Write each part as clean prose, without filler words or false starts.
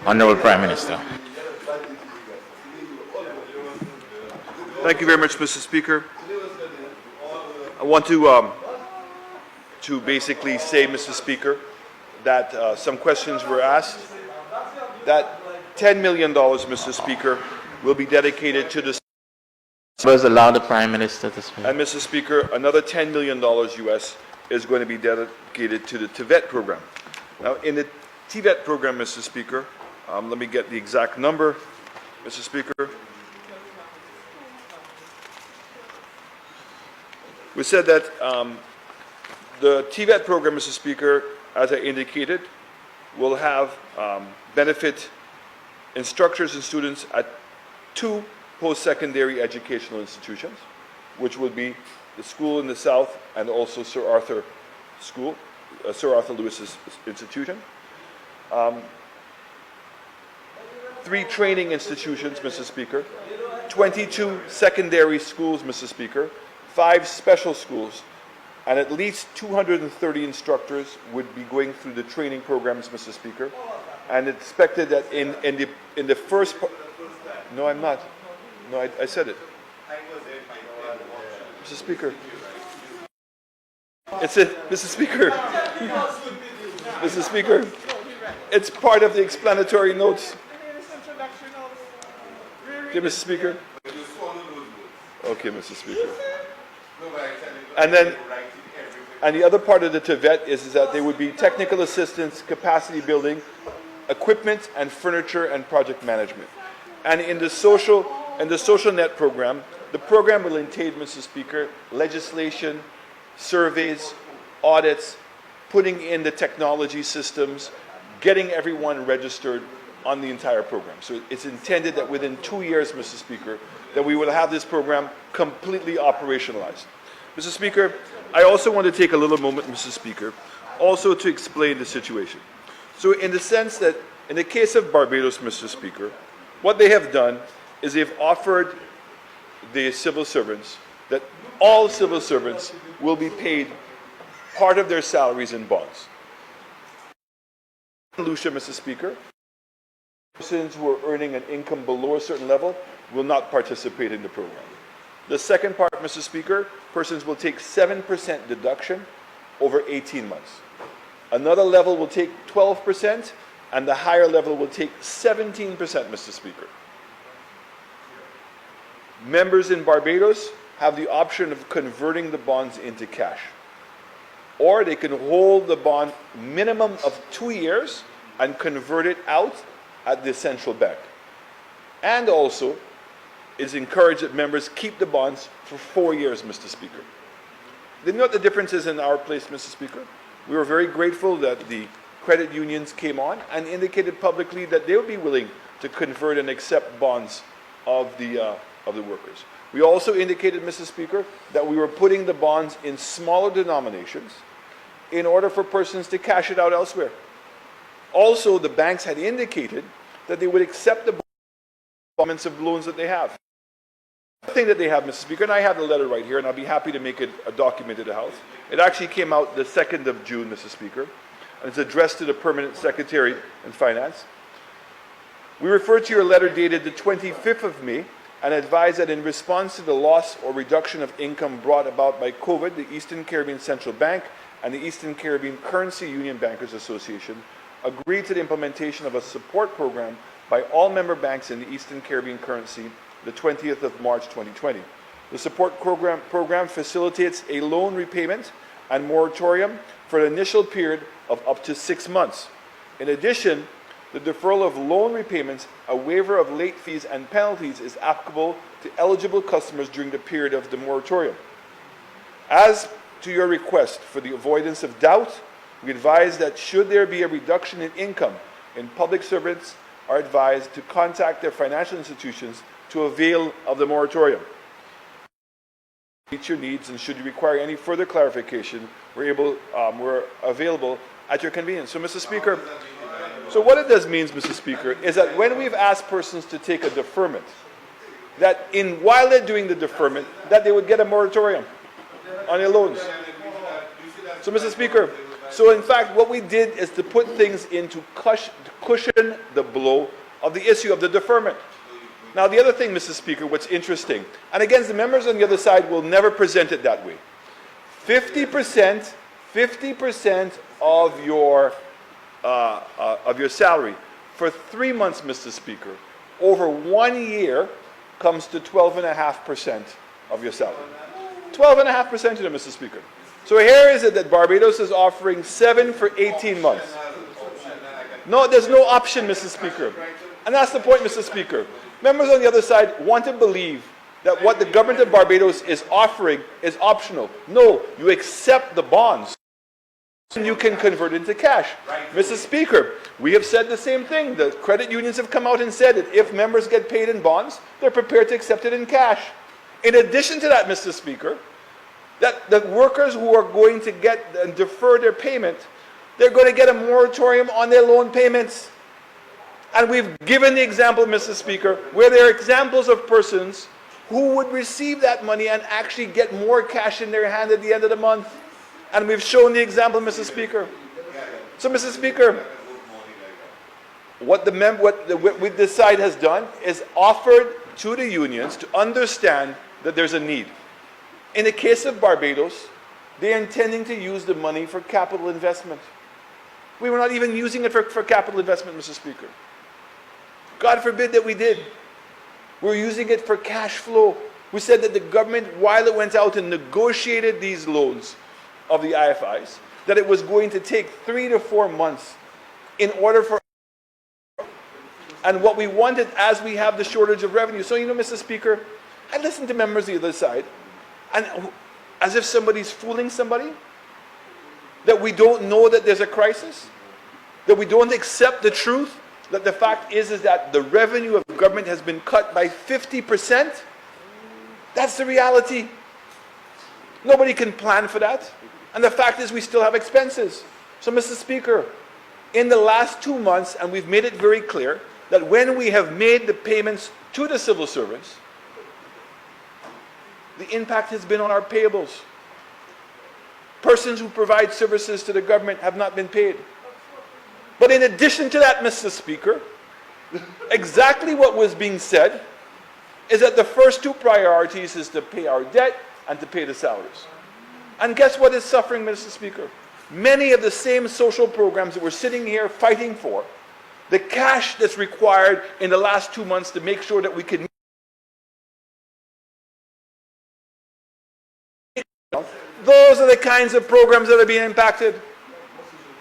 Honorable Prime Minister. Thank you very much, Mr. Speaker. I want to basically say, Mr. Speaker, that some questions were asked. That $10 million, Mr. Speaker, will be dedicated to the... Members allow the Prime Minister to speak. And, Mr. Speaker, another $10 million US is going to be dedicated to the TVET program. Now, in the TVET program, Mr. Speaker, let me get the exact number, Mr. Speaker. We said that the TVET program, Mr. Speaker, as I indicated, will have benefit instructors and students at 2 post-secondary educational institutions, which would be the school in the south and also Sir Arthur School, Sir Arthur Lewis's institution. 3 training institutions, Mr. Speaker, 22 secondary schools, Mr. Speaker, 5 special schools, and at least 230 instructors would be going through the training programs, Mr. Speaker. And it's expected that in the first... No, I'm not. No, I said it. Mr. Speaker. Mr. Speaker. Mr. Speaker. It's part of the explanatory notes. Okay, Mr. Speaker. Okay, Mr. Speaker. And the other part of the TVET is that there would be technical assistance, capacity building, equipment and furniture and project management. And in the social net program, the program will entail, Mr. Speaker, legislation, surveys, audits, putting in the technology systems, getting everyone registered on the entire program. So it's intended that within 2 years, Mr. Speaker, that we will have this program completely operationalized. Mr. Speaker, I also want to take a little moment, Mr. Speaker, also to explain the situation. So in the sense that, in the case of Barbados, Mr. Speaker, what they have done is they've offered the civil servants that all civil servants will be paid part of their salaries in bonds. Lucia, Mr. Speaker, persons who are earning an income below a certain level will not participate in the program. The second part, Mr. Speaker, persons will take 7% deduction over 18 months. Another level will take 12%, and the higher level will take 17%, Mr. Speaker. Members in Barbados have the option of converting the bonds into cash. Or they can hold the bond minimum of 2 years and convert it out at the central bank. And also, it's encouraged that members keep the bonds for 4 years, Mr. Speaker. Do you know what the difference is in our place, Mr. Speaker? We were very grateful that the credit unions came on and indicated publicly that they would be willing to convert and accept bonds of the workers. We also indicated, Mr. Speaker, that we were putting the bonds in smaller denominations in order for persons to cash it out elsewhere. Also, the banks had indicated that they would accept the bonds of loans that they have. The thing that they have, Mr. Speaker, and I have the letter right here, and I'll be happy to make it a document to the House. It actually came out the 2nd of June, Mr. Speaker, and it's addressed to the Permanent Secretary in Finance. We refer to your letter dated the 25th of May and advise that in response to the loss or reduction of income brought about by COVID, the Eastern Caribbean Central Bank and the Eastern Caribbean Currency Union Bankers Association agreed to the implementation of a support program by all member banks in the Eastern Caribbean currency the 20th of March 2020. The support program facilitates a loan repayment and moratorium for an initial period of up to 6 months. In addition, the deferral of loan repayments, a waiver of late fees and penalties is applicable to eligible customers during the period of the moratorium. As to your request for the avoidance of doubt, we advise that should there be a reduction in income, public servants are advised to contact their financial institutions to avail of the moratorium. Meet your needs, and should you require any further clarification, we're available at your convenience. So, Mr. Speaker, so what it does means, Mr. Speaker, is that when we've asked persons to take a deferment, that while they're doing the deferment, that they would get a moratorium on their loans. So, Mr. Speaker, So in fact, what we did is to put things in to cushion the blow of the issue of the deferment. Now the other thing, Mr. Speaker, what's interesting, and again, the members on the other side will never present it that way. 50% of your salary for 3 months, Mr. Speaker, over 1 year comes to 12.5% of your salary. 12.5% of it, Mr. Speaker. So here is it that Barbados is offering 7 for 18 months. No, there's no option, Mr. Speaker. And that's the point, Mr. Speaker. Members on the other side want to believe that what the government of Barbados is offering is optional. No, you accept the bonds and you can convert it into cash. Mr. Speaker, we have said the same thing. The credit unions have come out and said that if members get paid in bonds, they're prepared to accept it in cash. In addition to that, Mr. Speaker, that the workers who are going to get and defer their payment, they're going to get a moratorium on their loan payments. And we've given the example, Mr. Speaker, where there are examples of persons who would receive that money and actually get more cash in their hand at the end of the month. And we've shown the example, Mr. Speaker. So, Mr. Speaker, what this side has done is offered to the unions to understand that there's a need. In the case of Barbados, they're intending to use the money for capital investment. We were not even using it for capital investment, Mr. Speaker. God forbid that we did. We're using it for cash flow. We said that the government, while it went out and negotiated these loans of the IFIs, that it was going to take 3 to 4 months in order for, and what we wanted as we have the shortage of revenue. So, Mr. Speaker, I listened to members on the other side, and as if somebody's fooling somebody, that we don't know that there's a crisis, that we don't accept the truth, that the fact is that the revenue of government has been cut by 50%. That's the reality. Nobody can plan for that. And the fact is we still have expenses. So, Mr. Speaker, in the last 2 months, and we've made it very clear, that when we have made the payments to the civil servants, the impact has been on our payables. Persons who provide services to the government have not been paid. But in addition to that, Mr. Speaker, exactly what was being said is that the first 2 priorities is to pay our debt and to pay the salaries. And guess what is suffering, Mr. Speaker? Many of the same social programs that we're sitting here fighting for, the cash that's required in the last 2 months to make sure that we can, those are the kinds of programs that are being impacted.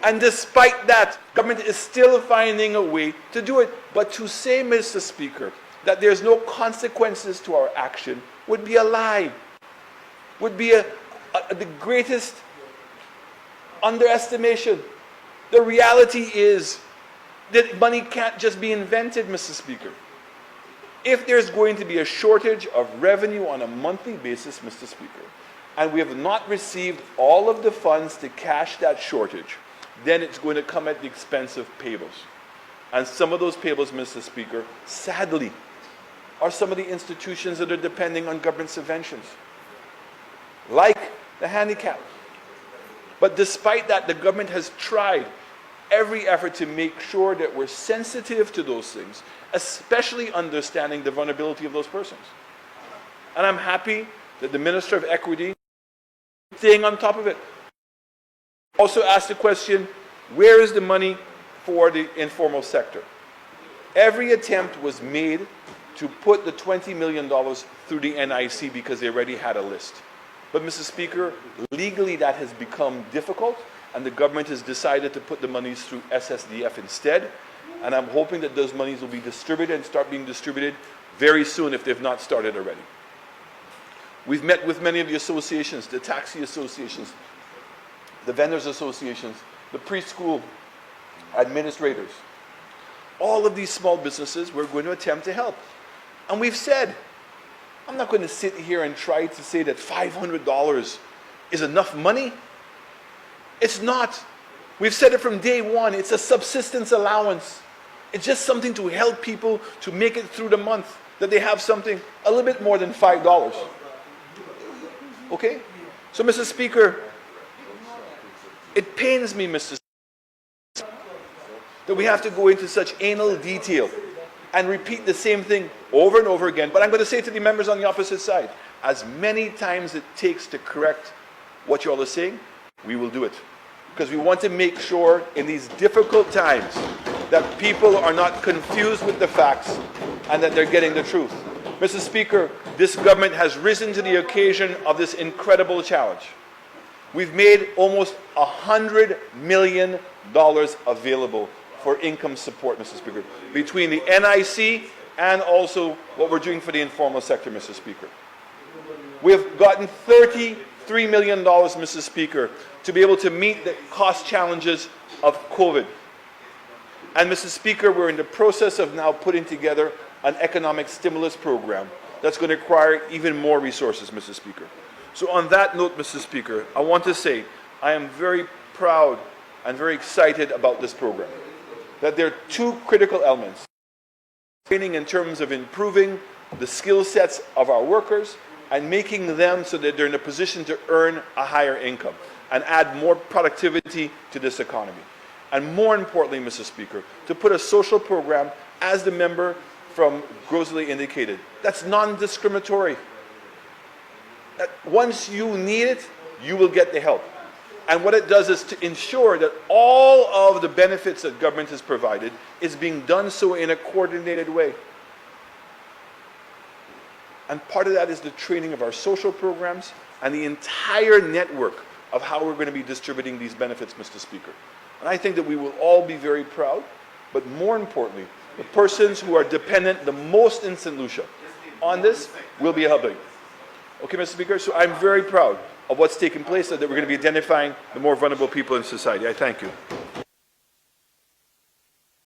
And despite that, government is still finding a way to do it. But to say, Mr. Speaker, that there's no consequences to our action would be a lie, would be the greatest underestimation. The reality is that money can't just be invented, Mr. Speaker. If there's going to be a shortage of revenue on a monthly basis, Mr. Speaker, and we have not received all of the funds to cash that shortage, then it's going to come at the expense of payables. And some of those payables, Mr. Speaker, sadly, are some of the institutions that are depending on government subventions, like the handicapped. But despite that, the government has tried every effort to make sure that we're sensitive to those things, especially understanding the vulnerability of those persons. And I'm happy that the Minister of Equity is staying on top of it. Also asked the question, where is the money for the informal sector? Every attempt was made to put the $20 million through the NIC because they already had a list. But, Mr. Speaker, legally that has become difficult, and the government has decided to put the monies through SSDF instead. And I'm hoping that those monies will be distributed and start being distributed very soon if they've not started already. We've met with many of the associations, the taxi associations, the vendors associations, the preschool administrators. All of these small businesses we're going to attempt to help. And we've said, I'm not going to sit here and try to say that $500 is enough money. It's not. We've said it from day one. It's a subsistence allowance. It's just something to help people to make it through the month, that they have something a little bit more than $5. Okay? So, Mr. Speaker, It pains me, Mr. Speaker, that we have to go into such anal detail and repeat the same thing over and over again. But I'm going to say to the members on the opposite side, as many times it takes to correct what you all are saying, we will do it. Because we want to make sure in these difficult times that people are not confused with the facts and that they're getting the truth. Mr. Speaker, this government has risen to the occasion of this incredible challenge. We've made almost $100 million available for income support, Mr. Speaker, between the NIC and also what we're doing for the informal sector, Mr. Speaker. We've gotten $33 million, Mr. Speaker, to be able to meet the cost challenges of COVID. And Mr. Speaker, we're in the process of now putting together an economic stimulus program that's going to require even more resources, Mr. Speaker. So on that note, Mr. Speaker, I want to say I am very proud and very excited about this program. That there are two critical elements. Training in terms of improving the skill sets of our workers and making them so that they're in a position to earn a higher income and add more productivity to this economy. And more importantly, Mr. Speaker, to put a social program, as the member from Grosley indicated, that's non-discriminatory. That once you need it, you will get the help. And what it does is to ensure that all of the benefits that government has provided is being done so in a coordinated way. And part of that is the training of our social programs and the entire network of how we're going to be distributing these benefits, Mr. Speaker. And I think that we will all be very proud, but more importantly, the persons who are dependent the most in St. Lucia on this will be helping. Okay, Mr. Speaker, so I'm very proud of what's taking place, that we're going to be identifying the more vulnerable people in society. I thank you.